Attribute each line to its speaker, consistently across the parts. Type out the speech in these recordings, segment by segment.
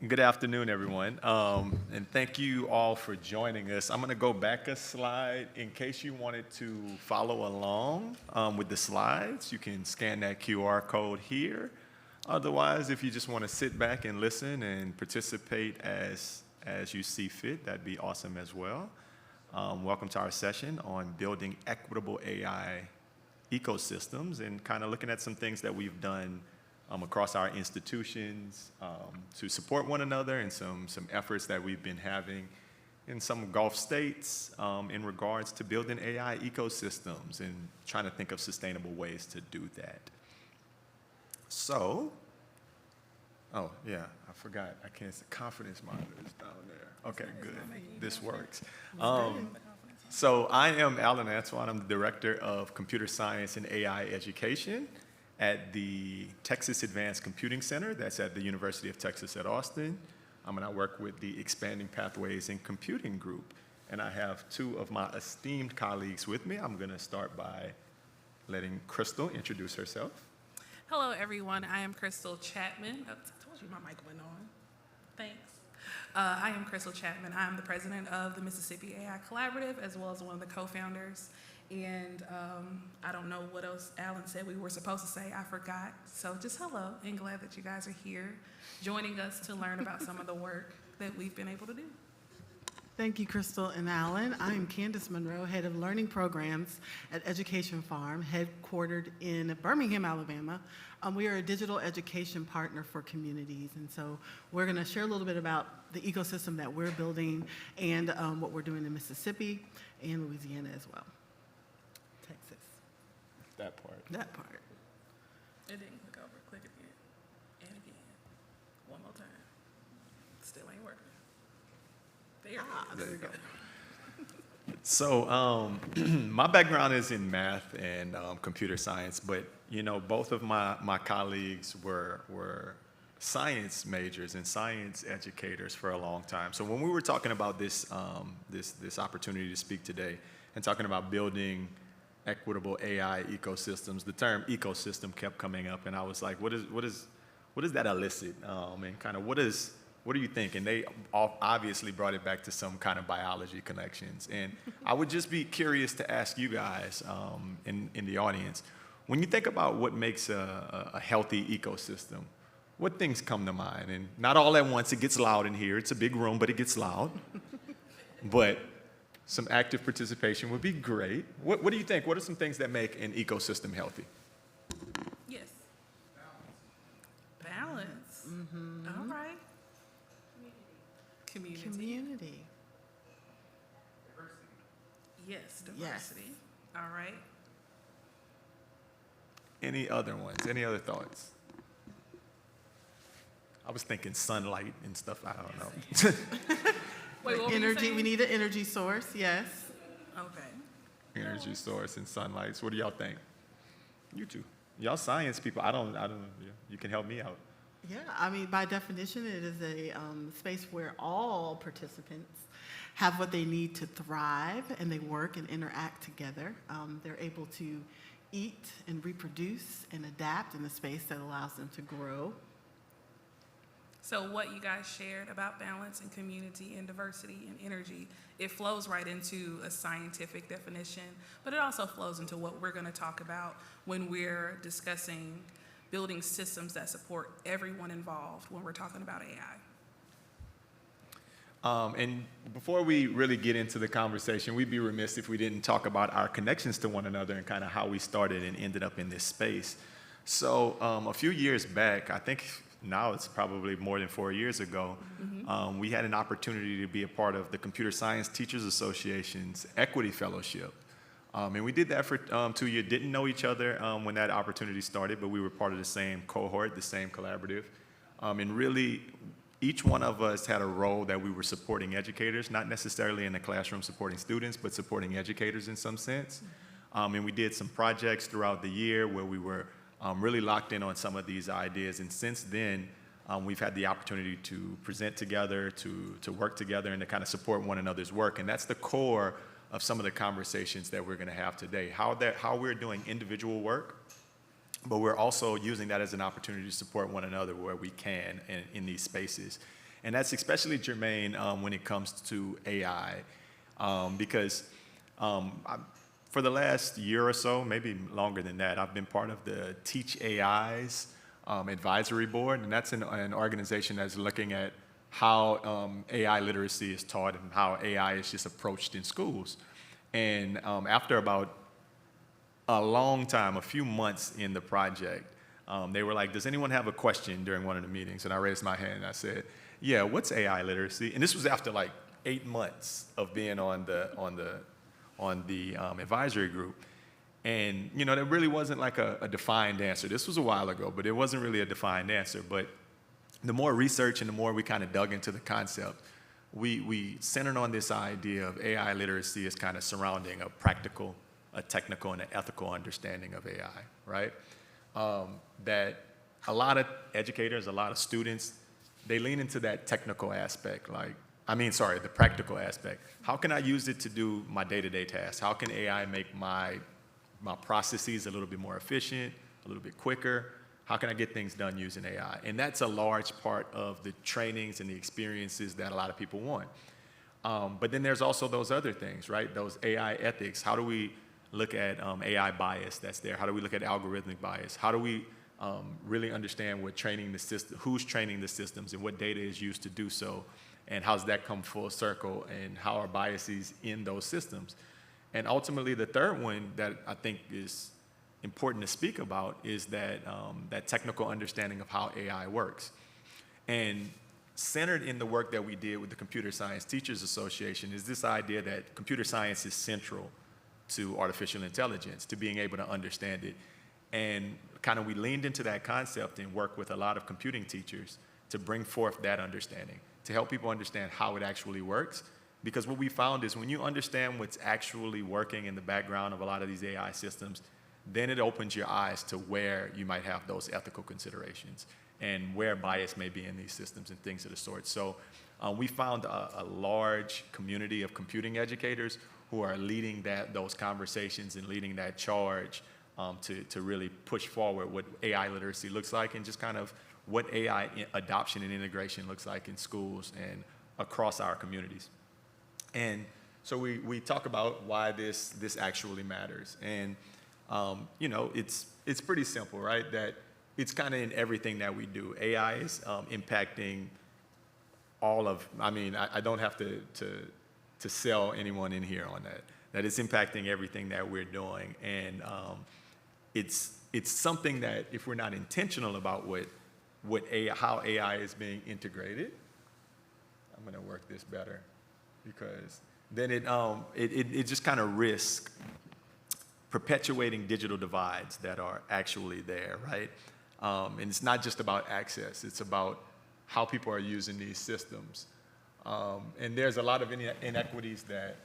Speaker 1: Good afternoon, everyone, and thank you all for joining us. I'm going to go back a slide in case you wanted to follow along with the slides. You can scan that QR code here. Otherwise, if you just want to sit back and listen and participate as you see fit, that'd be awesome as well. Welcome to our session on building equitable AI ecosystems and kind of looking at some things that we've done across our institutions to support one another, and some efforts that we've been having in some Gulf states in regards to building AI ecosystems and trying to think of sustainable ways to do that. So, oh yeah, I forgot. I can't see confidence monitors down there. Okay, good. This works. So I am Antoine. I'm the Director of Computer Science and AI Education at the Texas Advanced Computing Center. That's at the University of Texas at Austin. And I work with the Expanding Pathways in Computing group. And I have two of my esteemed colleagues with me. I'm going to start by letting Krystal introduce herself.
Speaker 2: Hello, everyone. I am Krystal Chatman. Oh, I told you my mic went on. Thanks. I am Krystal Chatman. I'm the president of the Mississippi AI Collaborative, as well as one of the co-founders. And I don't know what else Alan said we were supposed to say. I forgot. So just hello, and glad that you guys are here joining us to learn about some of the work that we've been able to do.
Speaker 3: Thank you, Krystal and Alan. I am Candyce Monroe, head of learning programs at Education Farm, headquartered in Birmingham, Alabama. We are a digital education partner for communities, and so we're going to share a little bit about the ecosystem that we're building and what we're doing in Mississippi and Louisiana as well. Texas.
Speaker 1: That part.
Speaker 3: That part.
Speaker 2: It didn't click over. Click again. And again. One more time. Still ain't working. There we go.
Speaker 1: So my background is in math and computer science, but both of my colleagues were science majors and science educators for a long time. So when we were talking about this opportunity to speak today and talking about building equitable AI ecosystems, the term ecosystem kept coming up, and I was like, what does that elicit? And kind of what do you think? And they obviously brought it back to some kind of biology connections. And I would just be curious to ask you guys in the audience, when you think about what makes a healthy ecosystem, what things come to mind? And not all at once. It gets loud in here. It's a big room, but it gets loud. But some active participation would be great. What do you think? What are some things that make an ecosystem healthy?
Speaker 2: Yes. Balance. Mm-hmm. All right. Community.
Speaker 3: Community.
Speaker 2: Yes, diversity. Yes. All right.
Speaker 1: Any other ones? Any other thoughts? I was thinking sunlight and stuff. I don't know.
Speaker 2: Wait, what
Speaker 3: energy. We need an energy source. Yes.
Speaker 2: Okay.
Speaker 1: Energy source and sunlights. What do y'all think? You two. Y'all science people. I don't. You can help me out.
Speaker 3: Yeah, I mean, by definition, it is a space where all participants have what they need to thrive, and they work and interact together. They're able to eat and reproduce and adapt in a space that allows them to grow.
Speaker 2: So what you guys shared about balance and community and diversity and energy, it flows right into a scientific definition, but it also flows into what we're going to talk about when we're discussing building systems that support everyone involved when we're talking about AI.
Speaker 1: And before we really get into the conversation, we'd be remiss if we didn't talk about our connections to one another and kind of how we started and ended up in this space. So a few years back, I think now it's probably more than 4 years ago, we had an opportunity to be a part of the Computer Science Teachers Association's Equity Fellowship. And we did that for 2 years. Didn't know each other when that opportunity started, but we were part of the same cohort, the same collaborative. And really, each one of us had a role that we were supporting educators, not necessarily in the classroom supporting students, but supporting educators in some sense. And we did some projects throughout the year where we were really locked in on some of these ideas. And since then, we've had the opportunity to present together, to work together, and to kind of support one another's work. And that's the core of some of the conversations that we're going to have today. How we're doing individual work, but we're also using that as an opportunity to support one another where we can in these spaces. And that's especially germane when it comes to AI, because for the last year or so, maybe longer than that, I've been part of the Teach AI's advisory board, and that's an organization that's looking at how AI literacy is taught and how AI is just approached in schools. And after about a long time, a few months in the project, they were like, does anyone have a question during one of the meetings? And I raised my hand and I said, yeah, what's AI literacy? And this was after like 8 months of being on the advisory group. And, you know, there really wasn't like a defined answer. This was a while ago, but it wasn't really a defined answer. But the more research and the more we kind of dug into the concept, we centered on this idea of AI literacy as kind of surrounding a practical, a technical, and an ethical understanding of AI, right? That a lot of educators, a lot of students, they lean into that technical aspect, the practical aspect. How can I use it to do my day-to-day tasks? How can AI make my processes a little bit more efficient, a little bit quicker? How can I get things done using AI? And that's a large part of the trainings and the experiences that a lot of people want. But then there's also those other things, right? Those AI ethics. How do we look at AI bias that's there? How do we look at algorithmic bias? How do we really understand what training the system, who's training the systems and what data is used to do so? And how's that come full circle, and how are biases in those systems? And ultimately, the third one that I think is important to speak about is that, that technical understanding of how AI works. And centered in the work that we did with the Computer Science Teachers Association is this idea that computer science is central to artificial intelligence, to being able to understand it. And kind of we leaned into that concept and worked with a lot of computing teachers to bring forth that understanding, to help people understand how it actually works. Because what we found is when you understand what's actually working in the background of a lot of these AI systems, then it opens your eyes to where you might have those ethical considerations and where bias may be in these systems and things of the sort. So we found a large community of computing educators who are leading those conversations and leading that charge to really push forward what AI literacy looks like and just kind of what AI adoption and integration looks like in schools and across our communities. And so we talk about why this actually matters. And you know, it's pretty simple, right? That it's kind of in everything that we do. AI is impacting all of, I don't have to sell anyone in here on that. That it's impacting everything that we're doing. And it's something that if we're not intentional about how AI is being integrated, I'm gonna work this better, because then it just kind of risks perpetuating digital divides that are actually there, right? And it's not just about access, it's about how people are using these systems. And there's a lot of inequities that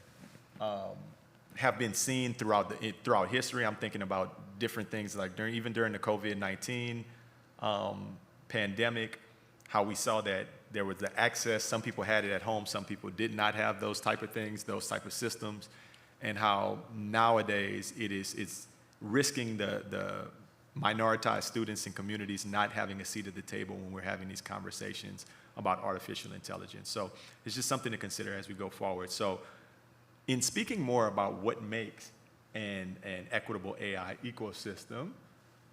Speaker 1: have been seen throughout history. I'm thinking about different things like even during the COVID-19 pandemic, how we saw that there was the access, some people had it at home, some people did not have those type of things, those type of systems, and how nowadays it's risking the minoritized students and communities not having a seat at the table when we're having these conversations about artificial intelligence. So it's just something to consider as we go forward. So in speaking more about what makes an equitable AI ecosystem,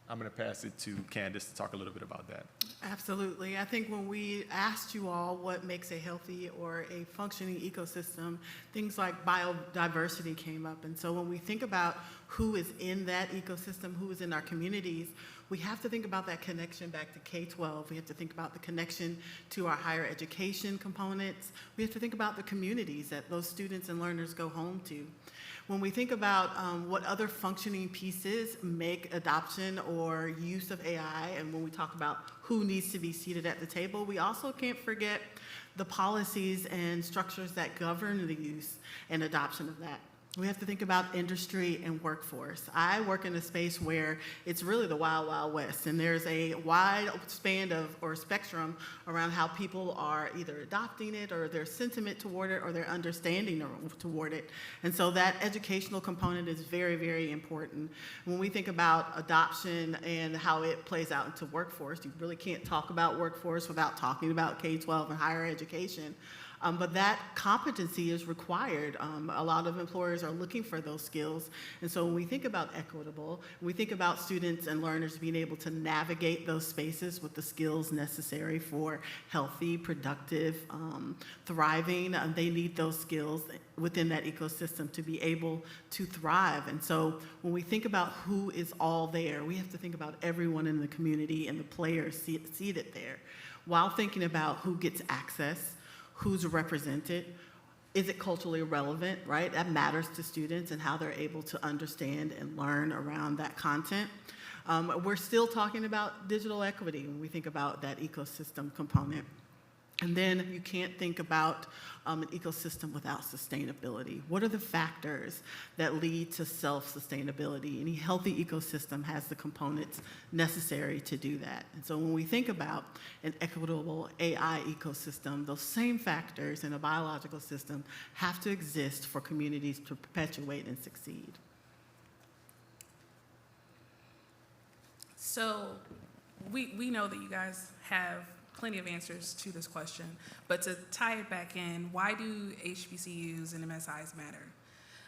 Speaker 1: I'm going to pass it to Candyce to talk a little bit about that.
Speaker 3: Absolutely. I think when we asked you all what makes a healthy or a functioning ecosystem, things like biodiversity came up. And so when we think about who is in that ecosystem, who is in our communities, we have to think about that connection back to K-12. We have to think about the connection to our higher education components. We have to think about the communities that those students and learners go home to. When we think about what other functioning pieces make adoption or use of AI, and when we talk about who needs to be seated at the table, we also can't forget the policies and structures that govern the use and adoption of that. We have to think about industry and workforce. I work in a space where it's really the wild, wild west, and there's a wide span or spectrum around how people are either adopting it or their sentiment toward it or their understanding toward it. And so that educational component is very, very important. When we think about adoption and how it plays out into workforce, you really can't talk about workforce without talking about K-12 and higher education. But that competency is required. A lot of employers are looking for those skills. And so when we think about Equitable, we think about students and learners being able to navigate those spaces with the skills necessary for healthy, productive, thriving. They need those skills within that ecosystem to be able to thrive. And so when we think about who is all there, we have to think about everyone in the community and the players seated there, while thinking about who gets access, who's represented, is it culturally relevant, right? That matters to students and how they're able to understand and learn around that content. We're still talking about digital equity when we think about that ecosystem component. And then you can't think about an ecosystem without sustainability. What are the factors that lead to self-sustainability? Any healthy ecosystem has the components necessary to do that. And so when we think about an equitable AI ecosystem, those same factors in a biological system have to exist for communities to perpetuate and succeed.
Speaker 2: So we know that you guys have plenty of answers to this question, but to tie it back in, why do HBCUs and MSIs matter?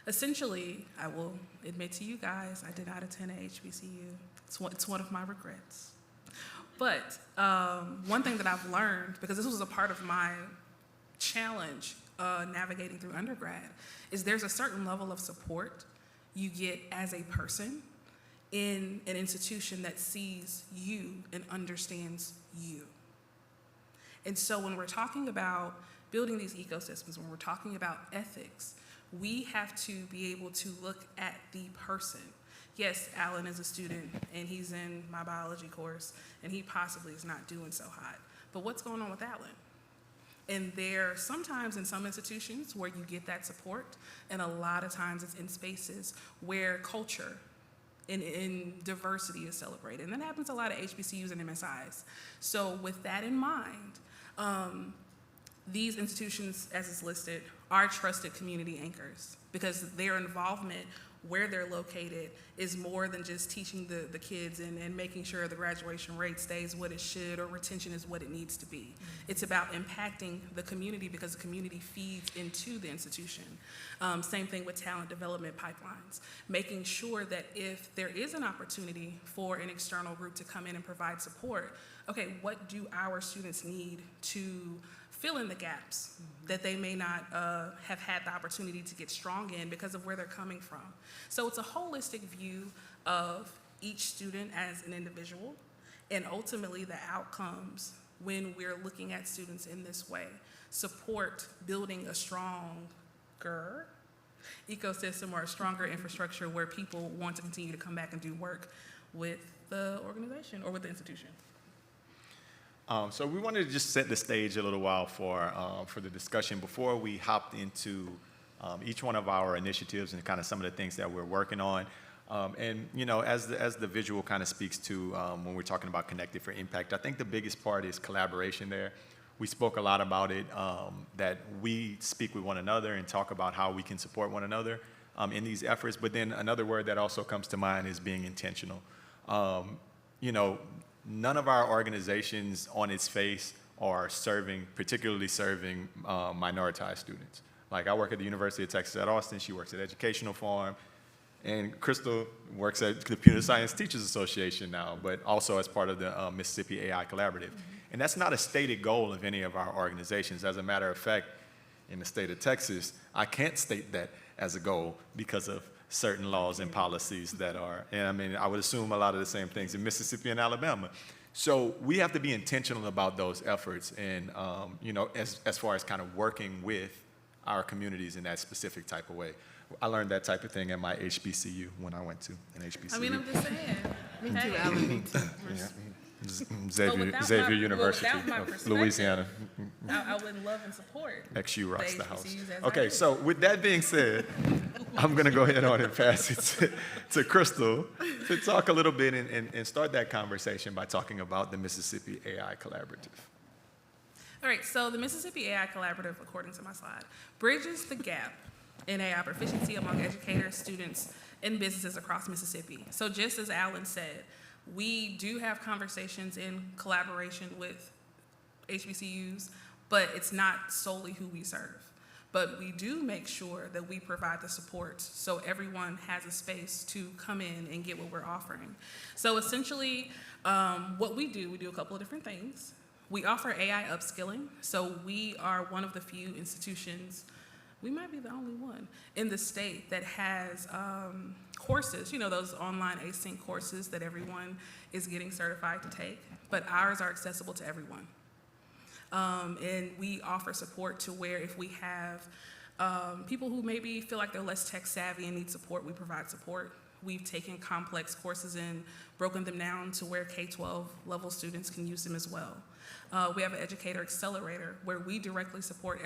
Speaker 2: Essentially, I will admit to you guys, I did not attend a HBCU. It's one of my regrets. But one thing that I've learned, because this was a part of my challenge navigating through undergrad, is there's a certain level of support you get as a person in an institution that sees you and understands you. And so when we're talking about building these ecosystems, when we're talking about ethics, we have to be able to look at the person. Yes, Alan is a student and he's in my biology course and he possibly is not doing so hot. But what's going on with Alan? And there sometimes in some institutions where you get that support, and a lot of times it's in spaces where culture in diversity is celebrated. And that happens a lot at HBCUs and MSIs. So with that in mind, these institutions, as is listed, are trusted community anchors because their involvement where they're located is more than just teaching the kids and making sure the graduation rate stays what it should or retention is what it needs to be. It's about impacting the community because the community feeds into the institution. Same thing with talent development pipelines, making sure that if there is an opportunity for an external group to come in and provide support, okay, what do our students need to fill in the gaps that they may not have had the opportunity to get strong in because of where they're coming from. So it's a holistic view of each student as an individual and ultimately the outcomes when we're looking at students in this way. Support building a stronger ecosystem or a stronger infrastructure where people want to continue to come back and do work with the organization or with the institution.
Speaker 1: So we wanted to just set the stage a little while for the discussion before we hopped into each one of our initiatives and kind of some of the things that we're working on. And you know, as the visual kind of speaks to when we're talking about Connected for Impact, I think the biggest part is collaboration there. We spoke a lot about it, that we speak with one another and talk about how we can support one another in these efforts. But then another word that also comes to mind is being intentional. You know, none of our organizations on its face are particularly serving minoritized students. Like I work at the University of Texas at Austin, she works at Educational Farm, and Krystal works at the Computer Science Teachers Association now, but also as part of the Mississippi AI Collaborative. And that's not a stated goal of any of our organizations. As a matter of fact, in the state of Texas, I can't state that as a goal because of certain laws and policies that are, and I mean, I would assume a lot of the same things in Mississippi and Alabama. So we have to be intentional about those efforts and, you know, as far as kind of working with our communities in that specific type of way. I learned that type of thing at my HBCU when I went to an HBCU.
Speaker 2: I mean, I'm just saying.
Speaker 3: Me too, Alan, me too.
Speaker 1: Xavier University of Louisiana.
Speaker 2: I would love and support
Speaker 1: XU rocks the house.
Speaker 2: HBCUs as
Speaker 1: Okay,
Speaker 2: I
Speaker 1: so with that being said, I'm going to go ahead on and pass it to Krystal to talk a little bit and start that conversation by talking about the Mississippi AI Collaborative.
Speaker 2: All right, so the Mississippi AI Collaborative, according to my slide, bridges the gap in AI proficiency among educators, students, and businesses across Mississippi. So just as Alan said, we do have conversations in collaboration with HBCUs, but it's not solely who we serve. But we do make sure that we provide the support so everyone has a space to come in and get what we're offering. So essentially, what we do a couple of different things. We offer AI upskilling. So we are one of the few institutions, we might be the only one in the state that has courses, those online async courses that everyone is getting certified to take, but ours are accessible to everyone. And we offer support to where if we have people who maybe feel like they're less tech savvy and need support, we provide support. We've taken complex courses and broken them down to where K-12 level students can use them as well. We have an educator accelerator where we directly support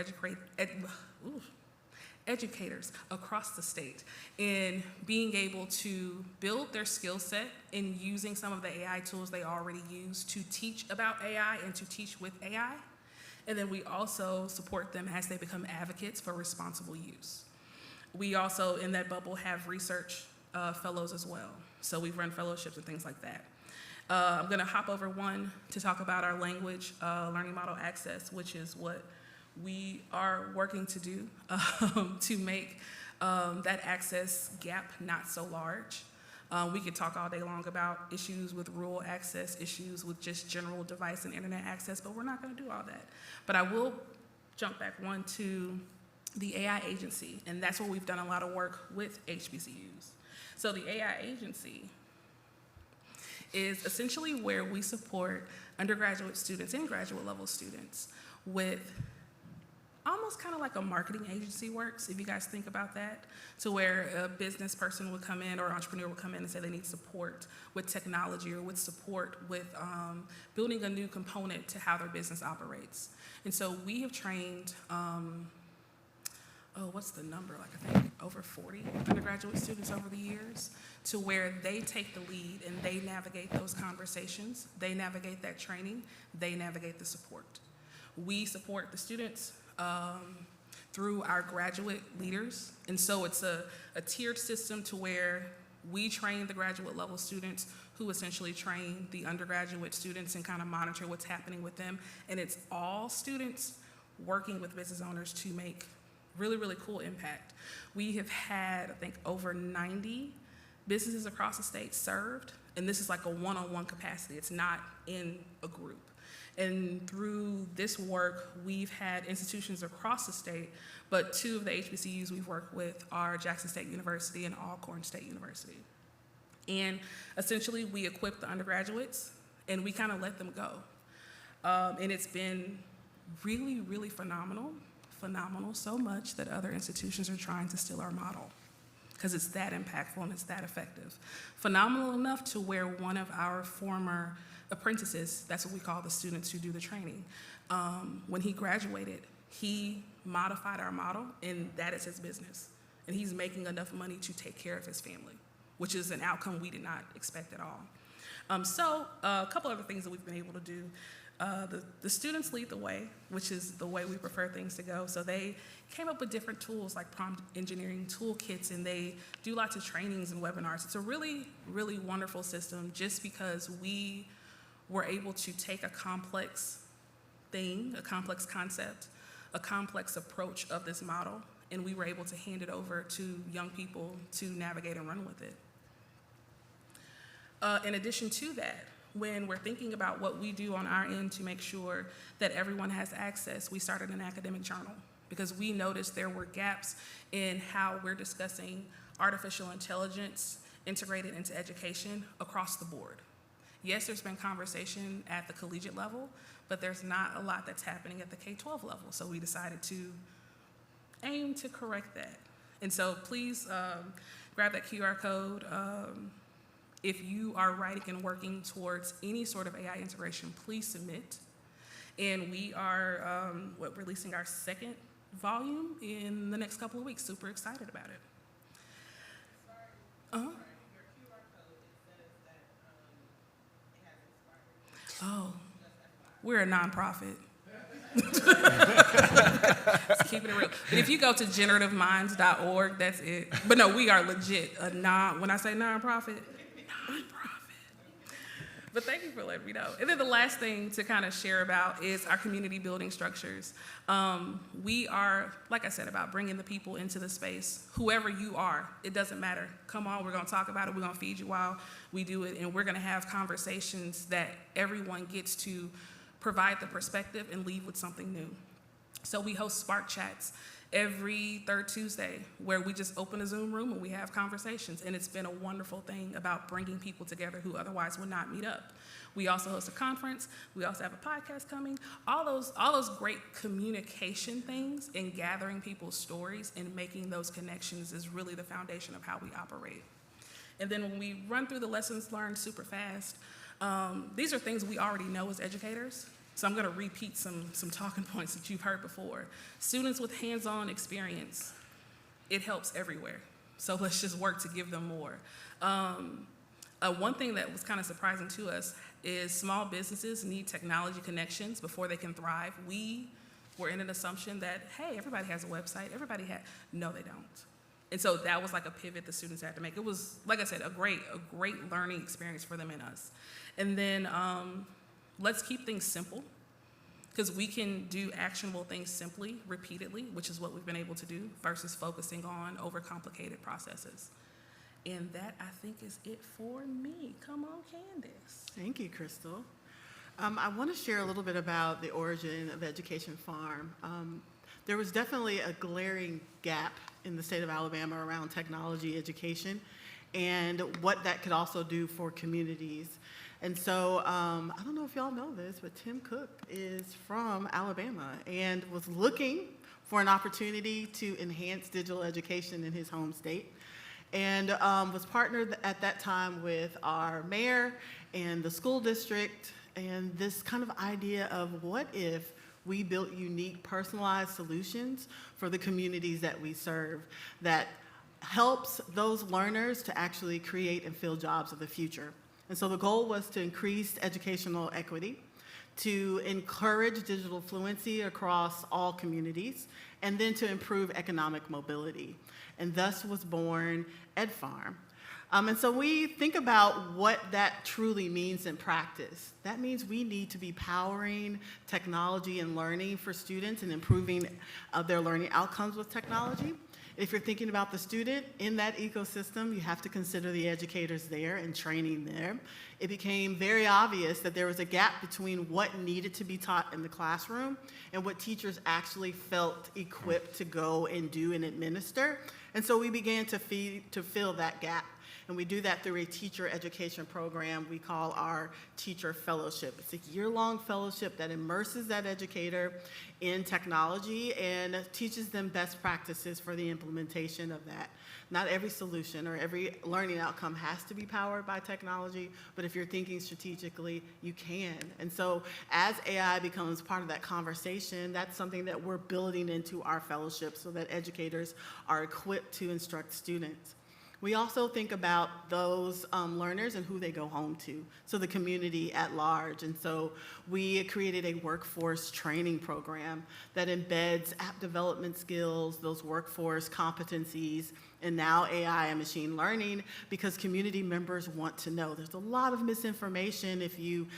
Speaker 2: educators across the state in being able to build their skill set in using some of the AI tools they already use to teach about AI and to teach with AI. And then we also support them as they become advocates for responsible use. We also, in that bubble, have research fellows as well. So we run fellowships and things like that. I'm gonna hop over one to talk about our language learning model access, which is what we are working to do to make that access gap not so large. We could talk all day long about issues with rural access, issues with just general device and internet access, but we're not gonna do all that. But I will jump back one to the AI agency, and that's where we've done a lot of work with HBCUs. So the AI agency is essentially where we support undergraduate students and graduate level students with almost kind of like a marketing agency works, if you guys think about that, to where a business person would come in or entrepreneur would come in and say they need support with technology or with support with building a new component to how their business operates. And so we have trained, what's the number? Like I think over 40 undergraduate students over the years to where they take the lead and they navigate those conversations, they navigate that training, they navigate the support. We support the students through our graduate leaders. And so it's a tiered system to where we train the graduate level students who essentially train the undergraduate students and kind of monitor what's happening with them. And it's all students working with business owners to make really, really cool impact. We have had, I think, over 90 businesses across the state served, and this is like a one-on-one capacity. It's not in a group. And through this work, we've had institutions across the state, but two of the HBCUs we've worked with are Jackson State University and Alcorn State University. And essentially, we equip the undergraduates, and we kind of let them go. And it's been really, really phenomenal so much that other institutions are trying to steal our model because it's that impactful and it's that effective. Phenomenal enough to where one of our former apprentices, that's what we call the students who do the training, when he graduated, he modified our model, and that is his business. And he's making enough money to take care of his family, which is an outcome we did not expect at all. So a couple other things that we've been able to do. The students lead the way, which is the way we prefer things to go. So they came up with different tools like prompt engineering toolkits, and they do lots of trainings and webinars. It's a really, really wonderful system just because we were able to take a complex thing, a complex concept, a complex approach of this model, and we were able to hand it over to young people to navigate and run with it. In addition to that, when we're thinking about what we do on our end to make sure that everyone has access, we started an academic journal because we noticed there were gaps in how we're discussing artificial intelligence integrated into education across the board. Yes, there's been conversation at the collegiate level, but there's not a lot that's happening at the K-12 level. So we decided to aim to correct that. And so please grab that QR code. If you are writing and working towards any sort of AI integration, please submit. And we are releasing our second volume in the next couple of weeks. Super excited about it. Uh-huh. Oh, we're a nonprofit. Just keeping it real. But if you go to generativeminds.org, that's it. But no, we are legit a when I say nonprofit. But thank you for letting me know. And then the last thing to kind of share about is our community building structures. We are, like I said, about bringing the people into the space. Whoever you are, it doesn't matter. Come on, we're going to talk about it. We're going to feed you while we do it. And we're going to have conversations that everyone gets to provide the perspective and leave with something new. So we host Spark Chats every third Tuesday, where we just open a Zoom room and we have conversations. And it's been a wonderful thing about bringing people together who otherwise would not meet up. We also host a conference. We also have a podcast coming. All those great communication things and gathering people's stories and making those connections is really the foundation of how we operate. And then when we run through the lessons learned super fast, these are things we already know as educators. So I'm going to repeat some talking points that you've heard before. Students with hands-on experience, it helps everywhere. So let's just work to give them more. One thing that was kind of surprising to us is small businesses need technology connections before they can thrive. We were in an assumption that, hey, everybody has a website. No, they don't. And so that was like a pivot the students had to make. It was, like I said, a great learning experience for them and us. And then let's keep things simple, because we can do actionable things simply, repeatedly, which is what we've been able to do, versus focusing on overcomplicated processes. And that, I think, is it for me. Come on, Candyce.
Speaker 3: Thank you, Krystal. I want to share a little bit about the origin of Education Farm. There was definitely a glaring gap in the state of Alabama around technology education and what that could also do for communities. And so, I don't know if y'all know this, but Tim Cook is from Alabama and was looking for an opportunity to enhance digital education in his home state, and was partnered at that time with our mayor and the school district, and this kind of idea of what if we built unique, personalized solutions for the communities that we serve that helps those learners to actually create and fill jobs of the future. And so the goal was to increase educational equity, to encourage digital fluency across all communities, and then to improve economic mobility. And thus was born EdFarm. And so we think about what that truly means in practice. That means we need to be powering technology and learning for students and improving their learning outcomes with technology. If you're thinking about the student in that ecosystem, you have to consider the educators there and training there. It became very obvious that there was a gap between what needed to be taught in the classroom and what teachers actually felt equipped to go and do and administer. And so we began to fill that gap. And we do that through a teacher education program we call our Teacher Fellowship. It's a year-long fellowship that immerses that educator in technology and teaches them best practices for the implementation of that. Not every solution or every learning outcome has to be powered by technology, but if you're thinking strategically, you can. And so as AI becomes part of that conversation, that's something that we're building into our fellowship so that educators are equipped to instruct students. We also think about those learners and who they go home to, so the community at large. And so we created a workforce training program that embeds app development skills, those workforce competencies, and now AI and machine learning, because community members want to know. There's a lot of misinformation if you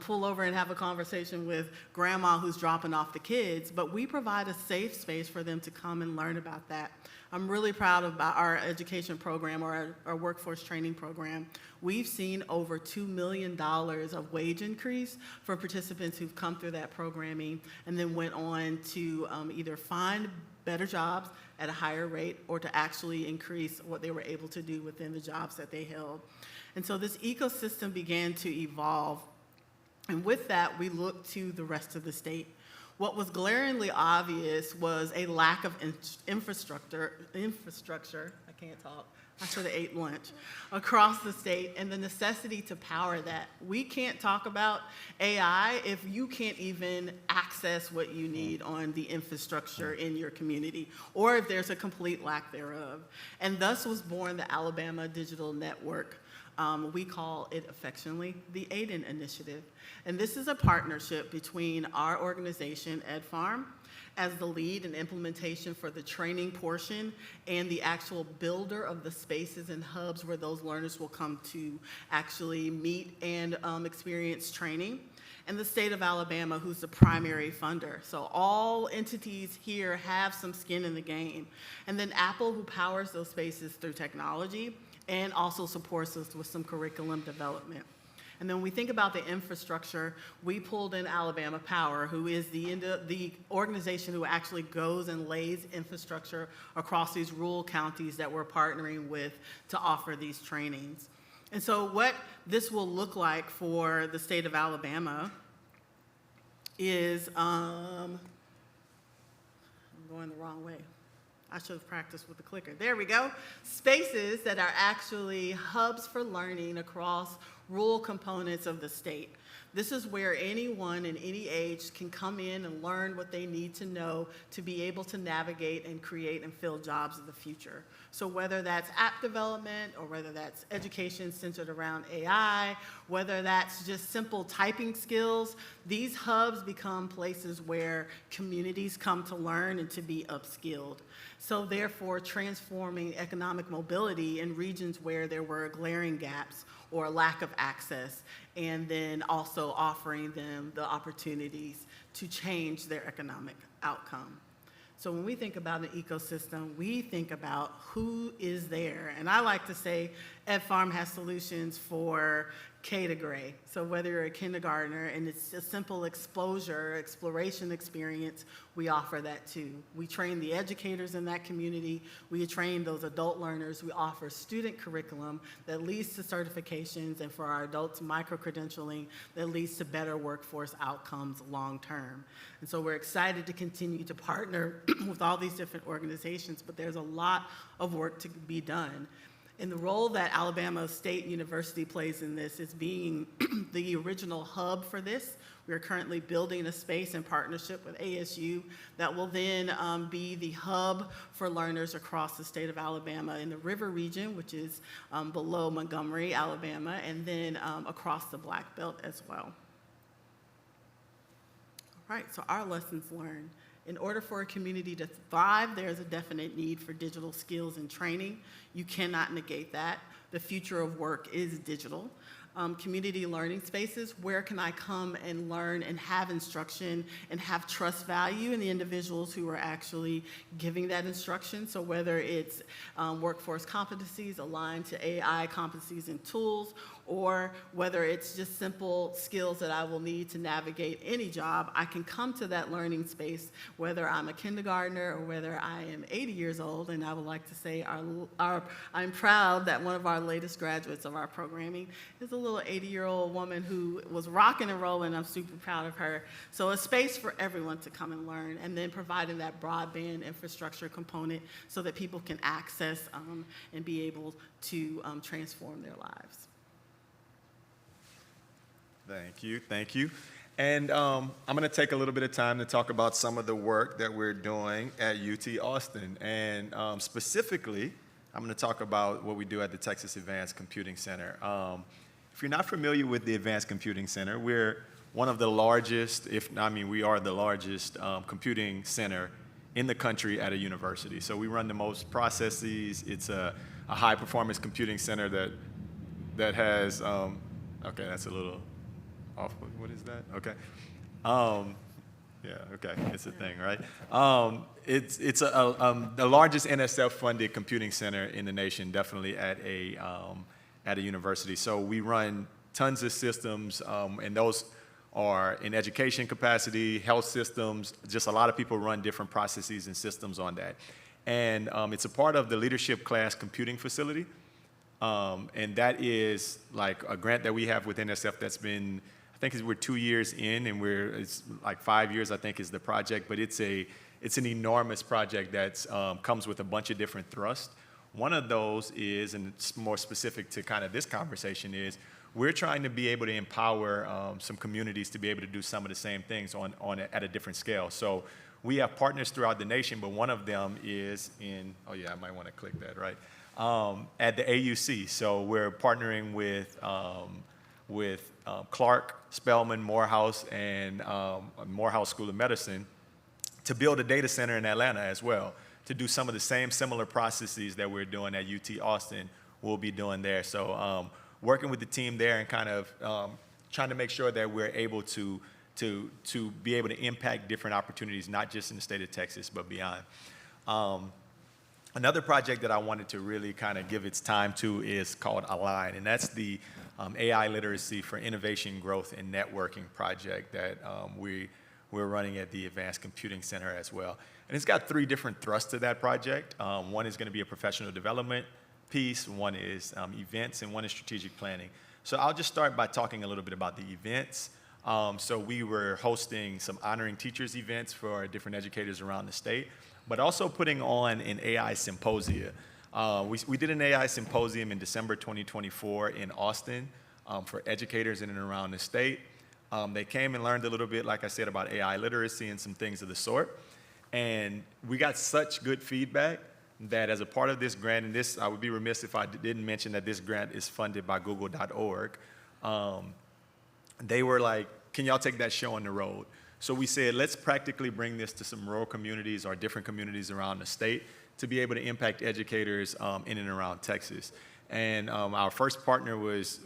Speaker 3: pull over and have a conversation with grandma who's dropping off the kids, but we provide a safe space for them to come and learn about that. I'm really proud about our education program, or our workforce training program. We've seen over $2 million of wage increase for participants who've come through that programming and then went on to either find better jobs at a higher rate or to actually increase what they were able to do within the jobs that they held. And so this ecosystem began to evolve. And with that, we looked to the rest of the state. What was glaringly obvious was a lack of infrastructure, I can't talk, I should have ate lunch, across the state, and the necessity to power that. We can't talk about AI if you can't even access what you need on the infrastructure in your community, or if there's a complete lack thereof. And thus was born the Alabama Digital Network. We call it affectionately the AIDEN Initiative. And this is a partnership between our organization, EdFarm, as the lead and implementation for the training portion, and the actual builder of the spaces and hubs where those learners will come to actually meet and experience training, and the state of Alabama, who's the primary funder. So all entities here have some skin in the game. And then Apple, who powers those spaces through technology and also supports us with some curriculum development. And then when we think about the infrastructure, we pulled in Alabama Power, who is the organization who actually goes and lays infrastructure across these rural counties that we're partnering with to offer these trainings. And so what this will look like for the state of Alabama is, I'm going the wrong way. I should have practiced with the clicker. There we go. Spaces that are actually hubs for learning across rural components of the state. This is where anyone in any age can come in and learn what they need to know to be able to navigate and create and fill jobs of the future. So whether that's app development, or whether that's education centered around AI, whether that's just simple typing skills, these hubs become places where communities come to learn and to be upskilled. So therefore, transforming economic mobility in regions where there were glaring gaps or a lack of access, and then also offering them the opportunities to change their economic outcome. So when we think about an ecosystem, we think about who is there. And I like to say EdFarm has solutions for K to gray. So whether you're a kindergartner and it's a simple exploration experience, we offer that too. We train the educators in that community. We train those adult learners. We offer student curriculum that leads to certifications, and for our adults, micro-credentialing that leads to better workforce outcomes long term. And so we're excited to continue to partner with all these different organizations, but there's a lot of work to be done. And the role that Alabama State University plays in this is being the original hub for this. We are currently building a space in partnership with ASU that will then be the hub for learners across the state of Alabama in the river region, which is below Montgomery, Alabama, and then across the Black Belt as well. All right, so our lessons learned. In order for a community to thrive, there's a definite need for digital skills and training. You cannot negate that. The future of work is digital. Community learning spaces, where can I come and learn and have instruction and have trust value in the individuals who are actually giving that instruction? So whether it's workforce competencies aligned to AI competencies and tools, or whether it's just simple skills that I will need to navigate any job, I can come to that learning space, whether I'm a kindergartner or whether I am 80 years old. And I would like to say I'm proud that one of our latest graduates of our programming is a little 80-year-old woman who was rocking and rolling. I'm super proud of her. So a space for everyone to come and learn, and then providing that broadband infrastructure component so that people can access and be able to transform their lives.
Speaker 1: Thank you. And I'm going to take a little bit of time to talk about some of the work that we're doing at UT Austin. And specifically, I'm going to talk about what we do at the Texas Advanced Computing Center. If you're not familiar with the Advanced Computing Center, we're one of the largest, we are the largest computing center in the country at a university. So we run the most processes. It's a high-performance computing center that has, okay, that's a little off. What is that? Okay. Yeah, okay, it's a thing, right? It's the largest NSF-funded computing center in the nation, definitely at a university. So we run tons of systems, and those are in education capacity, health systems. Just a lot of people run different processes and systems on that. And it's a part of the Leadership Class Computing Facility. And that is like a grant that we have with NSF that's been, I think we're 2 years in, and it's like 5 years, I think, is the project. But it's an enormous project that comes with a bunch of different thrusts. One of those is, and it's more specific to kind of this conversation, is we're trying to be able to empower some communities to be able to do some of the same things at a different scale. So we have partners throughout the nation, but one of them is in, oh yeah, I might want to click that, right? At the AUC. So we're partnering with Clark, Spelman, Morehouse, and Morehouse School of Medicine to build a data center in Atlanta as well, to do some of the same similar processes that we're doing at UT Austin, we'll be doing there. So working with the team there and kind of trying to make sure that we're able to be able to impact different opportunities, not just in the state of Texas, but beyond. Another project that I wanted to really kind of give its time to is called Align, and that's the AI Literacy for Innovation, Growth, and Networking project that we're running at the Advanced Computing Center as well. And it's got 3 different thrusts to that project. One is going to be a professional development piece, one is events, and one is strategic planning. So I'll just start by talking a little bit about the events. So we were hosting some honoring teachers events for different educators around the state, but also putting on an AI symposia. We did an AI symposium in December 2024 in Austin for educators in and around the state. They came and learned a little bit, like I said, about AI literacy and some things of the sort. And we got such good feedback that as a part of this grant, and this, I would be remiss if I didn't mention that this grant is funded by google.org. They were like, can y'all take that show on the road? So we said, let's practically bring this to some rural communities or different communities around the state to be able to impact educators in and around Texas. And our first partner was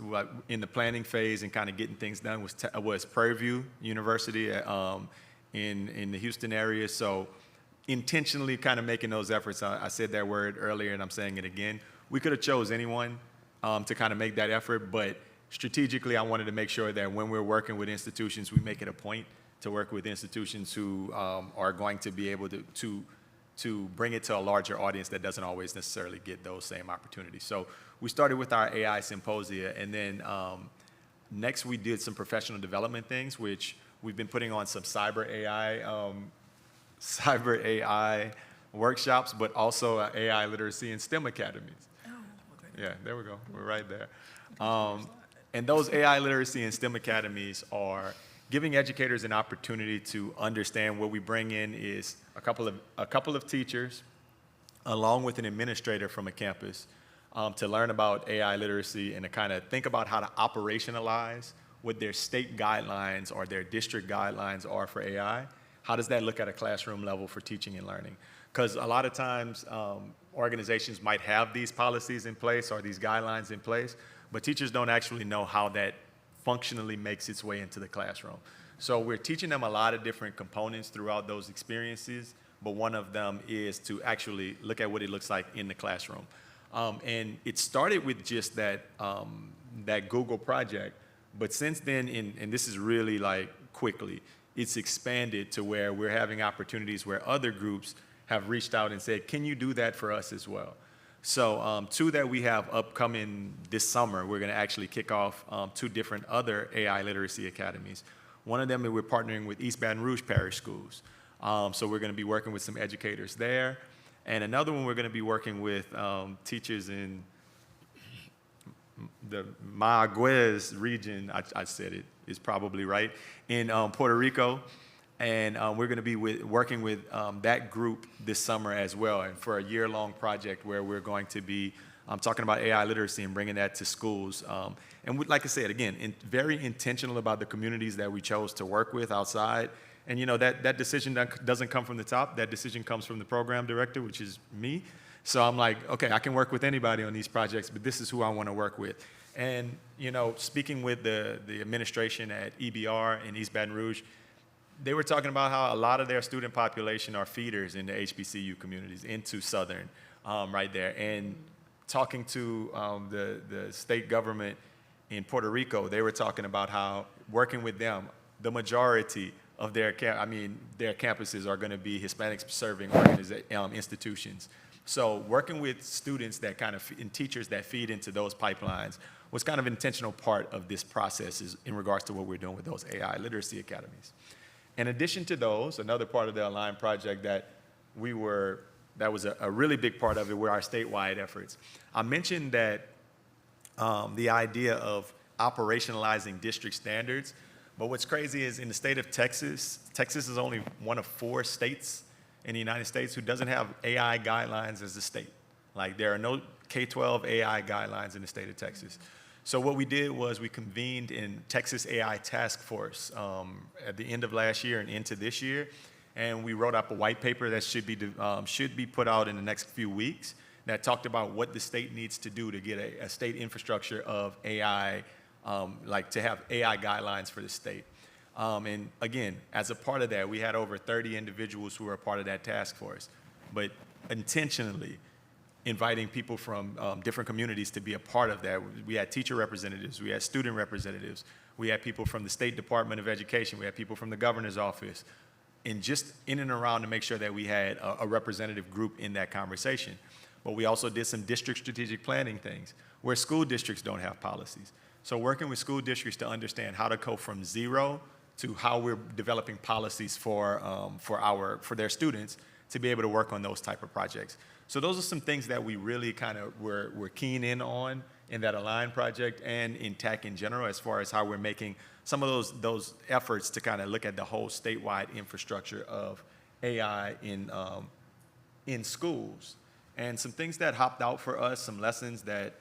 Speaker 1: in the planning phase and kind of getting things done was Prairie View University in the Houston area. So intentionally kind of making those efforts. I said that word earlier and I'm saying it again. We could have chose anyone to kind of make that effort, but strategically I wanted to make sure that when we're working with institutions, we make it a point to work with institutions who are going to be able to bring it to a larger audience that doesn't always necessarily get those same opportunities. So we started with our AI symposia, and then next we did some professional development things, which we've been putting on some cyber AI workshops, but also AI literacy and STEM academies.
Speaker 2: Oh, okay.
Speaker 1: Yeah, there we go. We're right there. And those AI literacy and STEM academies are giving educators an opportunity to understand what we bring in is a couple of teachers, along with an administrator from a campus, to learn about AI literacy and to kind of think about how to operationalize what their state guidelines or their district guidelines are for AI. How does that look at a classroom level for teaching and learning? Because a lot of times organizations might have these policies in place or these guidelines in place, but teachers don't actually know how that functionally makes its way into the classroom. So we're teaching them a lot of different components throughout those experiences, but one of them is to actually look at what it looks like in the classroom. And it started with just that Google project, but since then, and this is really like quickly, it's expanded to where we're having opportunities where other groups have reached out and said, can you do that for us as well? So 2 that we have upcoming this summer, we're going to actually kick off 2 different other AI literacy academies. One of them, we're partnering with East Baton Rouge Parish Schools. So we're going to be working with some educators there. And another one, we're going to be working with teachers in the Mayaguez region, I said it is probably right, in Puerto Rico. And we're going to be working with that group this summer as well, and for a year-long project where we're going to be talking about AI literacy and bringing that to schools. And like I said, again, very intentional about the communities that we chose to work with outside. And that decision doesn't come from the top. That decision comes from the program director, which is me. So I'm like, okay, I can work with anybody on these projects, but this is who I want to work with. And speaking with the administration at EBR in East Baton Rouge, they were talking about how a lot of their student population are feeders in the HBCU communities into Southern right there. And talking to the state government in Puerto Rico, they were talking about how working with them, the majority of their campuses are going to be Hispanic serving institutions. So working with students that and teachers that feed into those pipelines was kind of an intentional part of this process in regards to what we're doing with those AI literacy academies. In addition to those, another part of the Align project that we were that was a really big part of it, were our statewide efforts. I mentioned that the idea of operationalizing district standards, but what's crazy is in the state of Texas, Texas is only one of 4 states in the United States who doesn't have AI guidelines as a state. Like, there are no K-12 AI guidelines in the state of Texas. So what we did was we convened in Texas AI Task Force at the end of last year and into this year, and we wrote up a white paper that should be put out in the next few weeks that talked about what the state needs to do to get a state infrastructure of AI, like to have AI guidelines for the state. And again, as a part of that, we had over 30 individuals who were a part of that task force, but intentionally inviting people from different communities to be a part of that. We had teacher representatives, we had student representatives, we had people from the State Department of Education, we had people from the governor's office, and just in and around to make sure that we had a representative group in that conversation. But we also did some district strategic planning things where school districts don't have policies. So working with school districts to understand how to go from zero to how we're developing policies for their students to be able to work on those type of projects. So those are some things that we really kind of were keen in on in that Align project and in TAC in general, as far as how we're making some of those efforts to kind of look at the whole statewide infrastructure of AI in schools. And some things that hopped out for us, some lessons that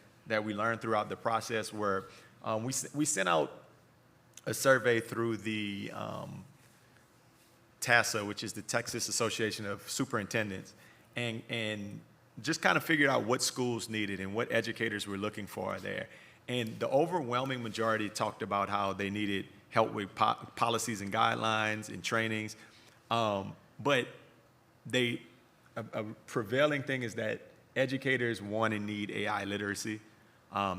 Speaker 1: we learned throughout the process were we sent out a survey through the TASA, which is the Texas Association of Superintendents, and just kind of figured out what schools needed and what educators were looking for there. And the overwhelming majority talked about how they needed help with policies and guidelines and trainings. But a prevailing thing is that educators want and need AI literacy.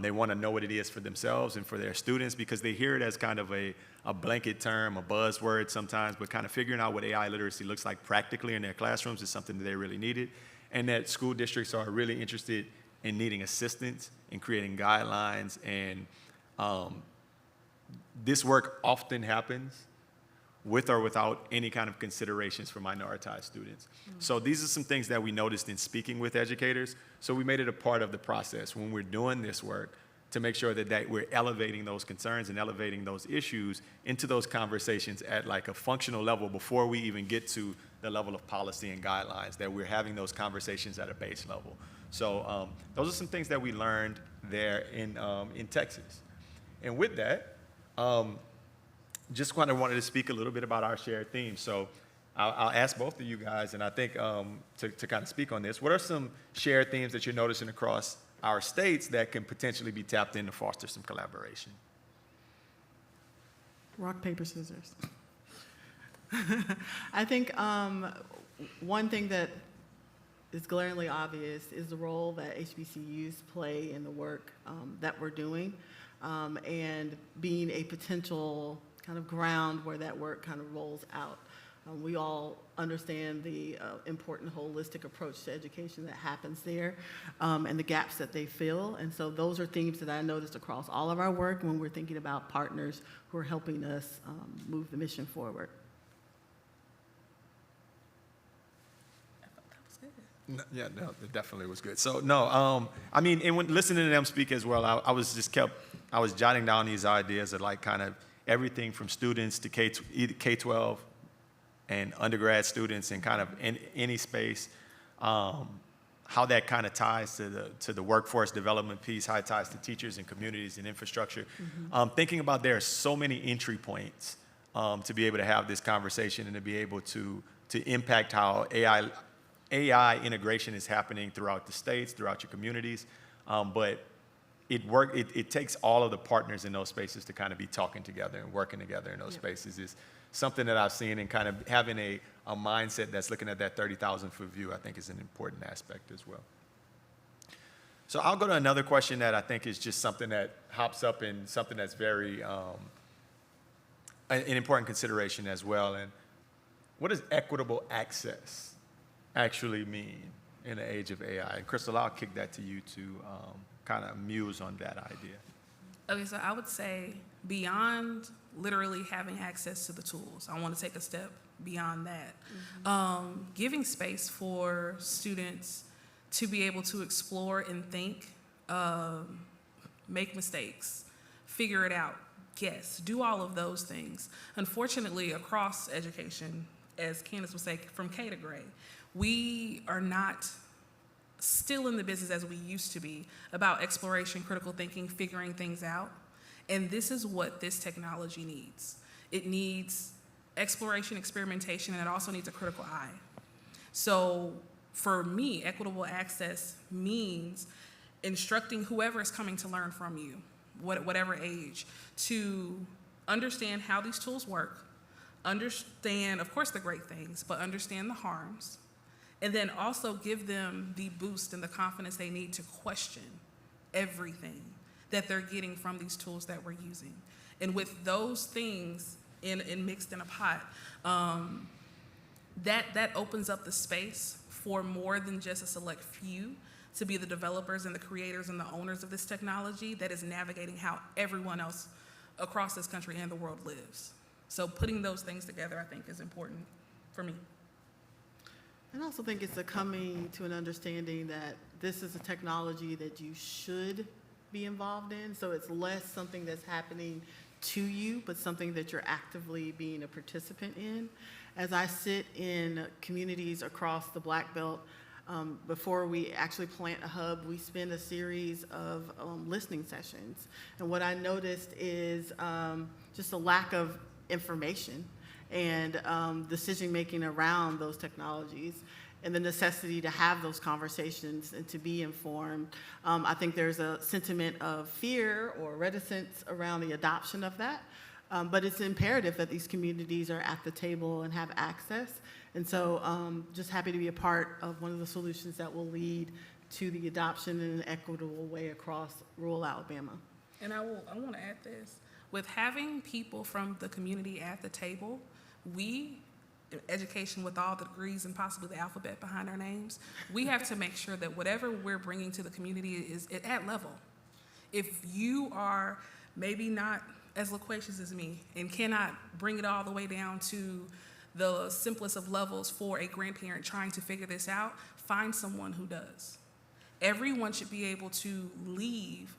Speaker 1: They want to know what it is for themselves and for their students, because they hear it as kind of a blanket term, a buzzword sometimes, but kind of figuring out what AI literacy looks like practically in their classrooms is something that they really needed, and that school districts are really interested in needing assistance in creating guidelines. And this work often happens with or without any kind of considerations for minoritized students. So these are some things that we noticed in speaking with educators. So we made it a part of the process when we're doing this work to make sure that we're elevating those concerns and elevating those issues into those conversations at like a functional level before we even get to the level of policy and guidelines, that we're having those conversations at a base level. So those are some things that we learned there in Texas. And with that, just kind of wanted to speak a little bit about our shared theme. So I'll ask both of you guys, and I think to kind of speak on this, what are some shared themes that you're noticing across our states that can potentially be tapped in to foster some collaboration?
Speaker 3: Rock, paper, scissors. I think one thing that is glaringly obvious is the role that HBCUs play in the work that we're doing, and being a potential kind of ground where that work kind of rolls out. We all understand the important holistic approach to education that happens there, and the gaps that they fill. And so those are themes that I noticed across all of our work when we're thinking about partners who are helping us move the mission forward.
Speaker 1: Yeah, no, it definitely was good. So no, I mean, and when listening to them speak as well, I was jotting down these ideas of like kind of everything from students to K-12 and undergrad students, and kind of in any space, how that kind of ties to the workforce development piece, how it ties to teachers and communities and infrastructure. Mm-hmm. Thinking about there are so many entry points to be able to have this conversation and to be able to impact how AI integration is happening throughout the states, throughout your communities, but it takes all of the partners in those spaces to kind of be talking together and working together in those spaces is something that I've seen, and kind of having a mindset that's looking at that 30,000-foot view, I think is an important aspect as well. So I'll go to another question that I think is just something that hops up and something that's very an important consideration as well. And what does equitable access actually mean in the age of AI? And Krystal, I'll kick that to you to kind of muse on that idea.
Speaker 2: Okay, so I would say beyond literally having access to the tools, I want to take a step beyond that. Giving space for students to be able to explore and think, make mistakes, figure it out, guess, do all of those things. Unfortunately, across education, as Candice would say, from K to grade, we are not still in the business as we used to be about exploration, critical thinking, figuring things out. And this is what this technology needs. It needs exploration, experimentation, and it also needs a critical eye. So for me, equitable access means instructing whoever is coming to learn from you, whatever age, to understand how these tools work, understand, of course, the great things, but understand the harms, and then also give them the boost and the confidence they need to question everything that they're getting from these tools that we're using. And with those things in mixed in a pot, that opens up the space for more than just a select few to be the developers and the creators and the owners of this technology that is navigating how everyone else across this country and the world lives. So putting those things together, I think, is important for me.
Speaker 3: And I also think it's a coming to an understanding that this is a technology that you should be involved in. So it's less something that's happening to you, but something that you're actively being a participant in. As I sit in communities across the Black Belt, before we actually plant a hub, we spend a series of listening sessions. And what I noticed is just a lack of information and decision-making around those technologies and the necessity to have those conversations and to be informed. I think there's a sentiment of fear or reticence around the adoption of that, but it's imperative that these communities are at the table and have access. And so just happy to be a part of one of the solutions that will lead to the adoption in an equitable way across rural Alabama.
Speaker 2: And I want to add this. With having people from the community at the table, we, education with all the degrees and possibly the alphabet behind our names, we have to make sure that whatever we're bringing to the community is at level. If you are maybe not as loquacious as me and cannot bring it all the way down to the simplest of levels for a grandparent trying to figure this out, find someone who does. Everyone should be able to leave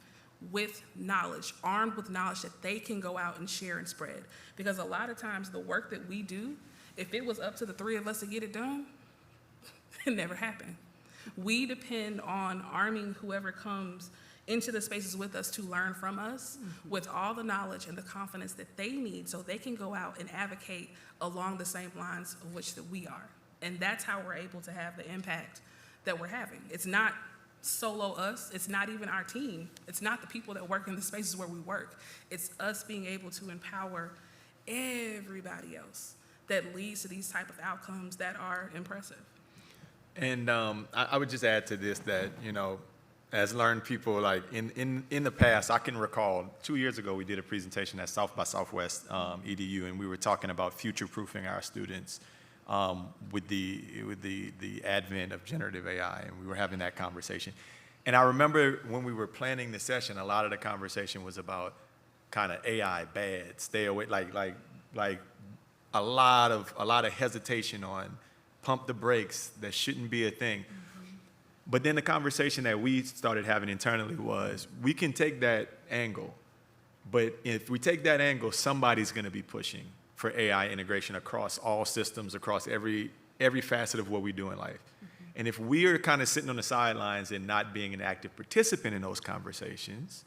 Speaker 2: with knowledge, armed with knowledge that they can go out and share and spread. Because a lot of times the work that we do, if it was up to the three of us to get it done, it never happened. We depend on arming whoever comes into the spaces with us to learn from us with all the knowledge and the confidence that they need so they can go out and advocate along the same lines of which that we are. And that's how we're able to have the impact that we're having. It's not solo us, it's not even our team, it's not the people that work in the spaces where we work. It's us being able to empower everybody else that leads to these type of outcomes that are impressive.
Speaker 1: And I would just add to this that, you know, as learned people, like in the past, I can recall 2 years ago we did a presentation at South by Southwest EDU, and we were talking about future-proofing our students with the advent of generative AI, and we were having that conversation. And I remember when we were planning the session, a lot of the conversation was about kind of AI bad, stay away, like a lot of hesitation on pump the brakes, that shouldn't be a thing. But then the conversation that we started having internally was, we can take that angle, but if we take that angle, somebody's going to be pushing for AI integration across all systems, across every facet of what we do in life. And if we are kind of sitting on the sidelines and not being an active participant in those conversations,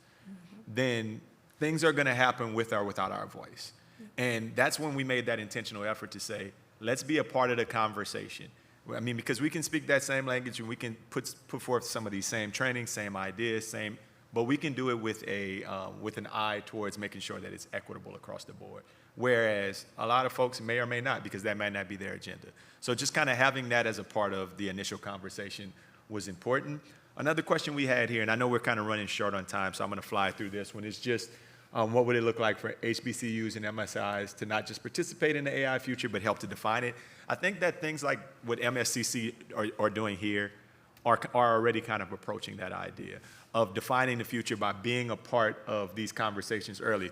Speaker 1: then things are going to happen with or without our voice. And that's when we made that intentional effort to say, let's be a part of the conversation. I mean, because we can speak that same language and we can put forth some of these same trainings, same ideas, but we can do it with an eye towards making sure that it's equitable across the board. Whereas a lot of folks may or may not, because that might not be their agenda. So just kind of having that as a part of the initial conversation was important. Another question we had here, and I know we're kind of running short on time, so I'm going to fly through this one, is just what would it look like for HBCUs and MSIs to not just participate in the AI future, but help to define it? I think that things like what MSCC are doing here are already kind of approaching that idea of defining the future by being a part of these conversations early,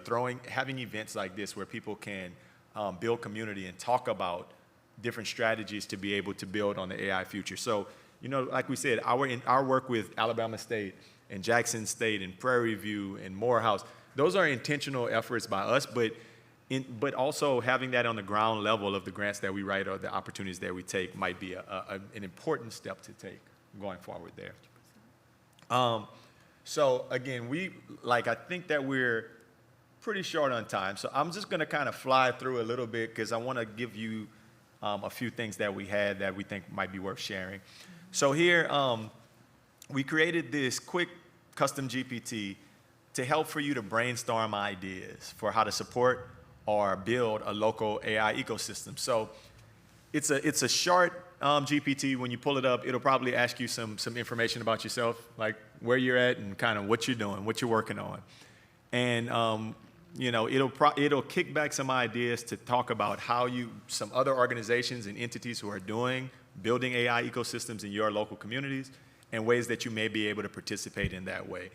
Speaker 1: having events like this where people can build community and talk about different strategies to be able to build on the AI future. So, like we said, our work with Alabama State and Jackson State and Prairie View and Morehouse, those are intentional efforts by us, but also having that on the ground level of the grants that we write or the opportunities that we take might be an important step to take going forward there. So again, I think that we're pretty short on time. So I'm just gonna kind of fly through a little bit because I wanna give you a few things that we had that we think might be worth sharing. So here, we created this quick custom GPT to help for you to brainstorm ideas for how to support or build a local AI ecosystem. So it's a short GPT. When you pull it up, it'll probably ask you some information about yourself, like where you're at and kind of what you're doing, what you're working on. And it'll kick back some ideas to talk about how some other organizations and entities who are building AI ecosystems in your local communities and ways that you may be able to participate in that way.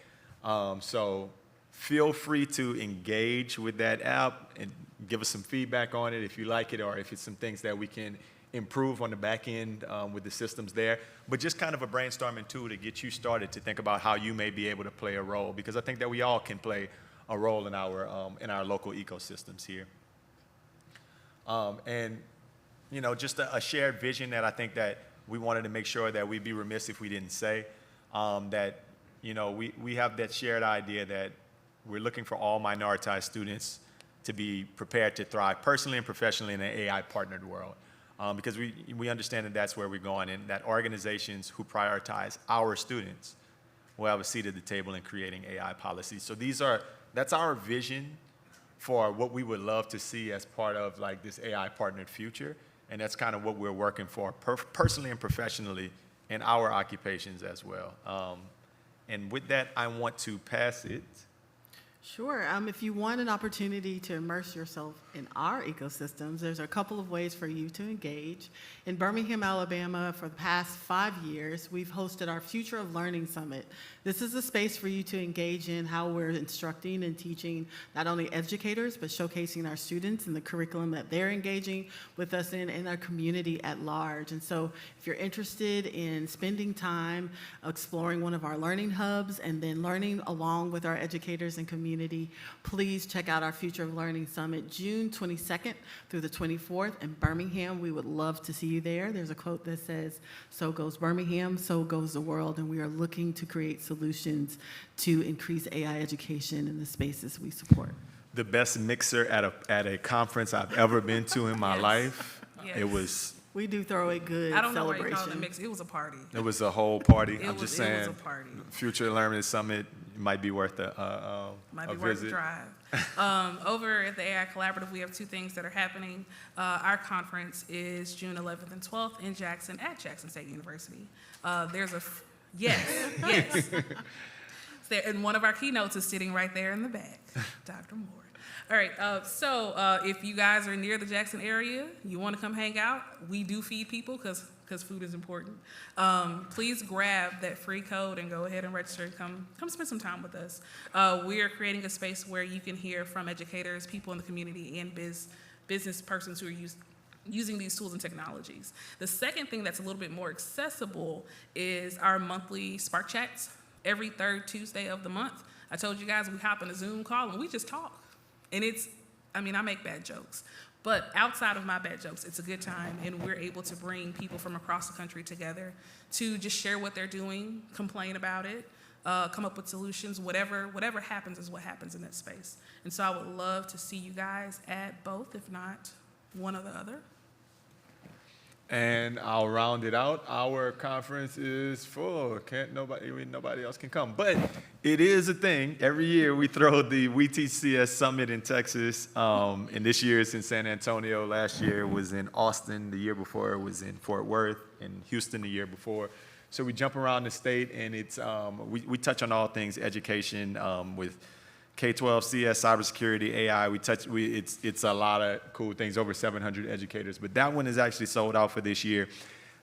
Speaker 1: So feel free to engage with that app and give us some feedback on it if you like it or if it's some things that we can improve on the back end with the systems there. But just kind of a brainstorming tool to get you started to think about how you may be able to play a role, because I think that we all can play a role in our local ecosystems here. Just a shared vision that I think that we wanted to make sure that we'd be remiss if we didn't say, that we have that shared idea that we're looking for all minoritized students to be prepared to thrive personally and professionally in an AI partnered world. Because we understand that that's where we're going, and that organizations who prioritize our students will have a seat at the table in creating AI policies. So that's our vision for what we would love to see as part of like this AI partnered future. And that's kind of what we're working for personally and professionally in our occupations as well. And with that, I want to pass it.
Speaker 3: Sure. If you want an opportunity to immerse yourself in our ecosystems, there's a couple of ways for you to engage. In Birmingham, Alabama, for the past 5 years, we've hosted our Future of Learning Summit. This is a space for you to engage in how we're instructing and teaching not only educators, but showcasing our students and the curriculum that they're engaging with us in and our community at large. And so if you're interested in spending time exploring one of our learning hubs and then learning along with our educators and community, please check out our Future of Learning Summit, June 22nd through the 24th in Birmingham. We would love to see you there. There's a quote that says, "So goes Birmingham, so goes the world," and we are looking to create solutions to increase AI education in the spaces we support.
Speaker 1: The best mixer at a conference I've ever been to in my life.
Speaker 2: Yes.
Speaker 1: It was.
Speaker 3: We do throw a good
Speaker 2: I don't know
Speaker 3: celebration.
Speaker 2: why you call it a mix. It was a party.
Speaker 1: It was a whole party.
Speaker 2: It
Speaker 1: I'm
Speaker 2: was-
Speaker 1: just
Speaker 2: it was
Speaker 1: saying.
Speaker 2: a party.
Speaker 1: Future Learning Summit might be worth
Speaker 2: Might be
Speaker 1: a
Speaker 2: worth
Speaker 1: visit.
Speaker 2: a drive. Over at the AI Collaborative, we have two things that are happening. Our conference is June 11th and 12th in Jackson at Jackson State University. Yes. And one of our keynotes is sitting right there in the back, Dr. Moore. All right, so if you guys are near the Jackson area, you want to come hang out, we do feed people because food is important. Please grab that free code and go ahead and register and come spend some time with us. We are creating a space where you can hear from educators, people in the community, and business persons who are using these tools and technologies. The second thing that's a little bit more accessible is our monthly Spark Chats every third Tuesday of the month. I told you guys we hop in a Zoom call and we just talk. And I make bad jokes, but outside of my bad jokes, it's a good time, and we're able to bring people from across the country together to just share what they're doing, complain about it, come up with solutions. Whatever happens is what happens in that space. And so I would love to see you guys at both, if not one or the other.
Speaker 1: And I'll round it out. Our conference is full. Nobody else can come. But it is a thing. Every year we throw the We Teach CS Summit in Texas. And this year it's in San Antonio. Last year it was in Austin. The year before it was in Fort Worth, and Houston the year before. So we jump around the state, and it's we touch on all things education with K-12, CS, cybersecurity, AI. It's a lot of cool things, over 700 educators. But that one is actually sold out for this year.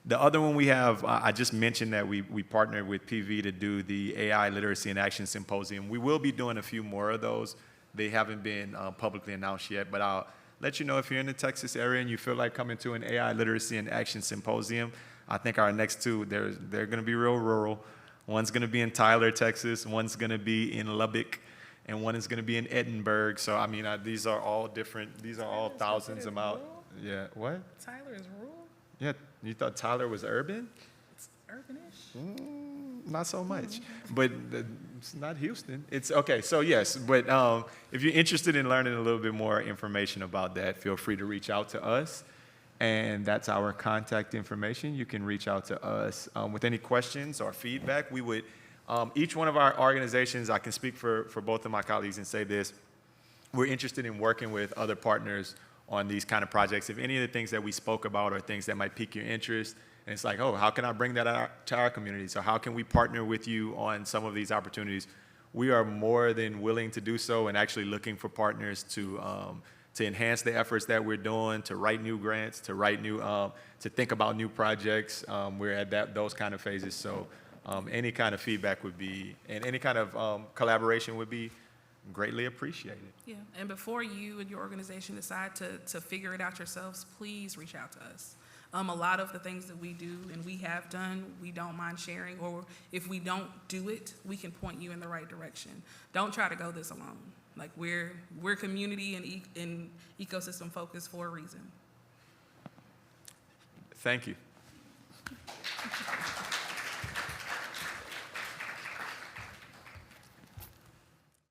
Speaker 1: The other one we have, I just mentioned that we partnered with PV to do the AI Literacy and Action Symposium. We will be doing a few more of those. They haven't been publicly announced yet, but I'll let you know if you're in the Texas area and you feel like coming to an AI Literacy and Action Symposium. I think our next two, they're going to be real rural. One's going to be in Tyler, Texas. One's going to be in Lubbock. And one is going to be in Edinburgh. So, I mean, these are all different. These are all thousands of miles. Yeah, what?
Speaker 2: Tyler is rural?
Speaker 1: Yeah, you thought Tyler was urban?
Speaker 2: It's urbanish?
Speaker 1: Not so much, but it's not Houston. It's okay. So yes, but if you're interested in learning a little bit more information about that, feel free to reach out to us, and that's our contact information. You can reach out to us with any questions or feedback. We would each one of our organizations. I can speak for both of my colleagues and say this: we're interested in working with other partners on these kind of projects. If any of the things that we spoke about are things that might pique your interest. And it's like, oh, how can I bring that to our community? So how can we partner with you on some of these opportunities? We are more than willing to do so and actually looking for partners to enhance the efforts that we're doing, to write new grants, to write new, to think about new projects. We're at those kind of phases. So any kind of feedback would be, and any kind of collaboration would be greatly appreciated.
Speaker 2: Yeah, and before you and your organization decide to figure it out yourselves, please reach out to us. A lot of the things that we do and we have done, we don't mind sharing, or if we don't do it, we can point you in the right direction. Don't try to go this alone. Like we're community and ecosystem focused for a reason.
Speaker 1: Thank you.